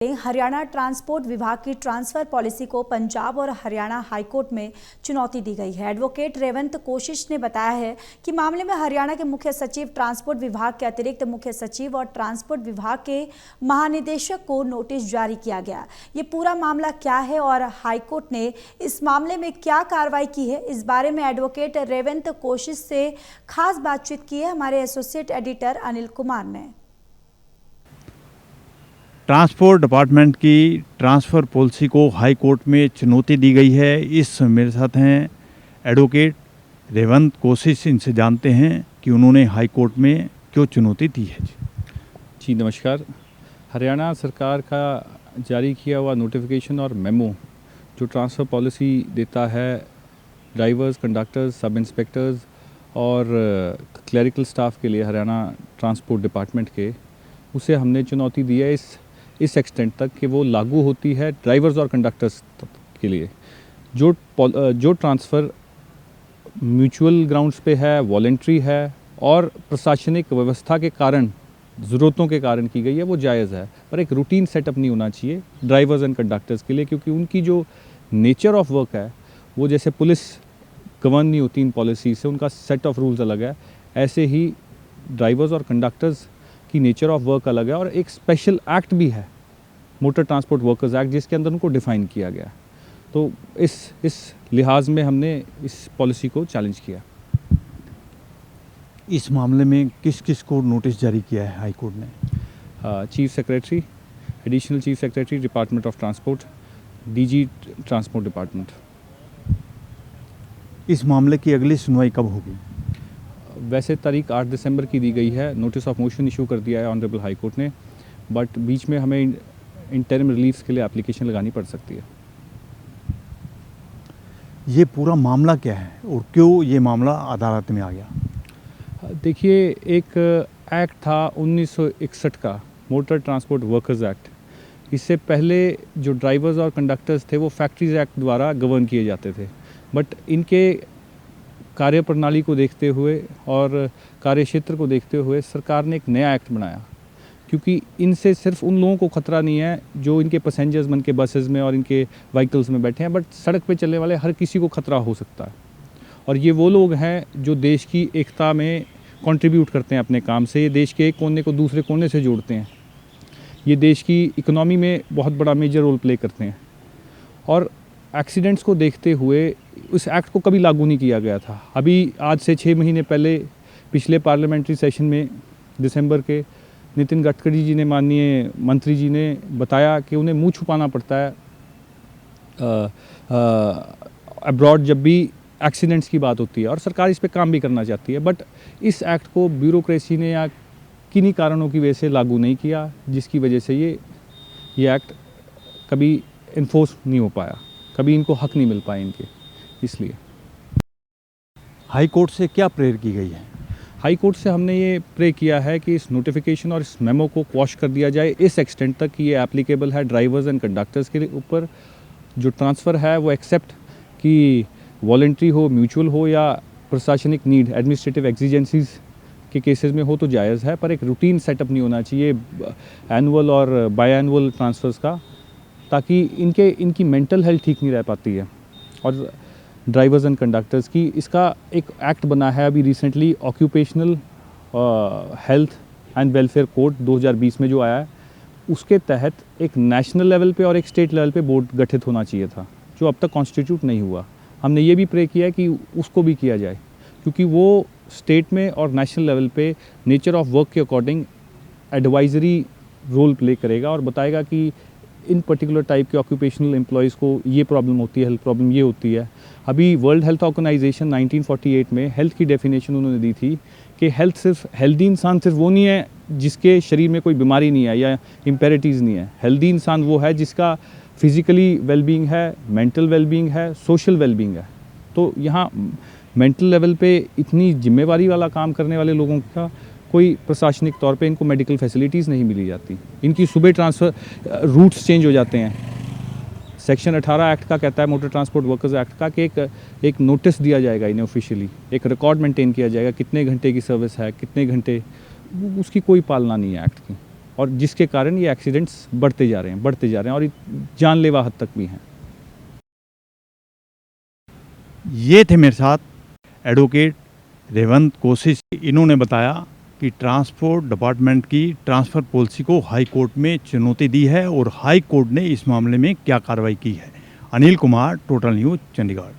Haryana transport विभाग की transfer policy को पंजाब और हरियाणा हाईकोर्ट में चुनौती दी गई है। एडवोकेट रेवंत कोशिश ने बताया है कि मामले में हरियाणा के मुख्य सचिव, ट्रांसपोर्ट विभाग के अतिरिक्त मुख्य सचिव और ट्रांसपोर्ट विभाग के महानिदेशक को नोटिस जारी किया गया। ये पूरा मामला क्या है और हाईकोर्ट ने इस मामले में क्या कार्रवाई की है, इस बारे में एडवोकेट रेवंत कोशिश से खास बातचीत की है हमारे एसोसिएट एडिटर अनिल कुमार ने। ट्रांसपोर्ट डिपार्टमेंट की ट्रांसफ़र पॉलिसी को हाई कोर्ट में चुनौती दी गई है। इस मेरे साथ हैं एडवोकेट रेवंत कोशिश, इनसे जानते हैं कि उन्होंने हाई कोर्ट में क्यों चुनौती दी है। जी नमस्कार। हरियाणा सरकार का जारी किया हुआ नोटिफिकेशन और मेमो जो ट्रांसफ़र पॉलिसी देता है ड्राइवर्स, कंडक्टर्स, सब इंस्पेक्टर्स और क्लरिकल स्टाफ के लिए हरियाणा ट्रांसपोर्ट डिपार्टमेंट के, उसे हमने चुनौती दी है इस एक्सटेंट तक कि वो लागू होती है ड्राइवर्स और कंडक्टर्स के लिए। जो ट्रांसफ़र म्यूचुअल ग्राउंड्स पे है, वॉलेंट्री है और प्रशासनिक व्यवस्था के कारण, ज़रूरतों के कारण की गई है, वो जायज़ है, पर एक रूटीन सेटअप नहीं होना चाहिए ड्राइवर्स एंड कंडक्टर्स के लिए, क्योंकि उनकी जो नेचर ऑफ वर्क है वो जैसे पुलिस गवर्न नहीं होती इन पॉलिसी से, उनका सेट ऑफ रूल्स अलग है, ऐसे ही ड्राइवर्स और कंडक्टर्स की नेचर ऑफ वर्क अलग है। और एक स्पेशल एक्ट भी है, मोटर ट्रांसपोर्ट वर्कर्स एक्ट, जिसके अंदर उनको डिफ़ाइन किया गया। तो इस लिहाज में हमने इस पॉलिसी को चैलेंज किया। इस मामले में किस किस को नोटिस जारी किया है हाई कोर्ट ने? Chief secretary, additional chief secretary department of transport, DG transport department. इस मामले की अगली सुनवाई कब होगी? वैसे तारीख 8 दिसंबर की दी गई है। नोटिस ऑफ मोशन इशू कर दिया है ऑनरेबल हाई कोर्ट ने, बट बीच में हमें इंटरिम रिलीफ के लिए एप्लीकेशन लगानी पड़ सकती है। ये पूरा मामला क्या है और क्यों ये मामला अदालत में आ गया? देखिए, एक एक्ट था 1961 का, मोटर ट्रांसपोर्ट वर्कर्स एक्ट। इससे पहले जो ड्राइवर्स और कंडक्टर्स थे वो फैक्ट्रीज एक्ट द्वारा गवर्न किए जाते थे, बट इनके कार्य प्रणाली को देखते हुए और कार्य क्षेत्र को देखते हुए सरकार ने एक नया एक्ट बनाया, क्योंकि इनसे सिर्फ उन लोगों को खतरा नहीं है जो इनके पैसेंजर्स बन के बसेस में और इनके व्हीकल्स में बैठे हैं, बट सड़क पे चलने वाले हर किसी को खतरा हो सकता है। और ये वो लोग हैं जो देश की एकता में कंट्रीब्यूट करते हैं अपने काम से, ये देश के एक कोने को दूसरे कोने से जोड़ते हैं, ये देश की इकोनॉमी में बहुत बड़ा मेजर रोल प्ले करते हैं। और एक्सीडेंट्स को देखते हुए उस एक्ट को कभी लागू नहीं किया गया था। अभी आज से 6 महीने पहले पिछले पार्लियामेंट्री सेशन में दिसंबर के, नितिन गडकरी जी ने, माननीय मंत्री जी ने बताया कि उन्हें मुंह छुपाना पड़ता है अब्रॉड जब भी एक्सीडेंट्स की बात होती है, और सरकार इस पे काम भी करना चाहती है, बट इस एक्ट को ब्यूरोक्रेसी ने या किन्हीं कारणों की वजह से लागू नहीं किया, जिसकी वजह से ये एक्ट कभी इन्फोर्स नहीं हो पाया, कभी इनको हक नहीं मिल पाए इनके। इसलिए हाई कोर्ट से क्या प्रेयर की गई है? हाई कोर्ट से हमने ये प्रे किया है कि इस नोटिफिकेशन और इस मेमो को क्वॉश कर दिया जाए इस एक्सटेंट तक कि ये एप्लीकेबल है ड्राइवर्स एंड कंडक्टर्स के ऊपर। जो ट्रांसफ़र है वो एक्सेप्ट कि वॉलेंट्री हो, म्यूचुअल हो या प्रशासनिक नीड, एडमिनिस्ट्रेटिव एक्जिजेंसीज के केसेस में हो तो जायज़ है, पर एक रूटीन सेटअप नहीं होना चाहिए एनुअल और बाई एनुअल ट्रांसफ़र्स का, ताकि इनकी मेंटल हेल्थ ठीक नहीं रह पाती है। और ड्राइवर्स एंड कंडक्टर्स की, इसका एक एक्ट बना है अभी recently, occupational health and welfare code 2020 में जो आया है, उसके तहत एक नेशनल लेवल पे और एक स्टेट लेवल पे बोर्ड गठित होना चाहिए था, जो अब तक कॉन्स्टिट्यूट नहीं हुआ। हमने ये भी प्रे किया है कि उसको भी किया जाए, क्योंकि वो स्टेट में और नेशनल लेवल पे नेचर ऑफ वर्क के अकॉर्डिंग एडवाइजरी रोल प्ले करेगा और बताएगा कि इन पर्टिकुलर टाइप के ऑक्यूपेशनल एम्प्लॉयज़ को ये प्रॉब्लम होती है, हेल्थ प्रॉब्लम ये होती है। अभी वर्ल्ड हेल्थ ऑर्गेनाइजेशन 1948 में हेल्थ की डेफिनेशन उन्होंने दी थी कि हेल्दी इंसान सिर्फ वो नहीं है जिसके शरीर में कोई बीमारी नहीं है या इम्पेरिटीज़ नहीं है। हेल्दी इंसान वो है जिसका फिज़िकली वेलबींग है, मेंटल वेलबींग है, सोशल वेलबींग है। तो यहाँ मेंटल लेवल पे इतनी जिम्मेवारी वाला काम करने वाले लोगों का कोई प्रशासनिक तौर पे इनको मेडिकल फैसिलिटीज़ नहीं मिली जाती, इनकी सुबह ट्रांसफ़र रूट्स चेंज हो जाते हैं। सेक्शन 18 एक्ट का कहता है, मोटर ट्रांसपोर्ट वर्कर्स एक्ट का, कि एक नोटिस दिया जाएगा इन्हें ऑफिशियली, एक रिकॉर्ड मेंटेन किया जाएगा कितने घंटे की सर्विस है, कितने घंटे, उसकी कोई पालना नहीं है एक्ट की। और जिसके कारण ये एक्सीडेंट्स बढ़ते जा रहे हैं और जानलेवा हद तक भी हैं। ये थे मेरे साथ एडवोकेट रेवंत कोशिश। इन्होंने बताया कि ट्रांसपोर्ट डिपार्टमेंट की ट्रांसफ़र पॉलिसी को हाई कोर्ट में चुनौती दी है और हाई कोर्ट ने इस मामले में क्या कार्रवाई की है। Anil Kumar, total news, Chandigarh.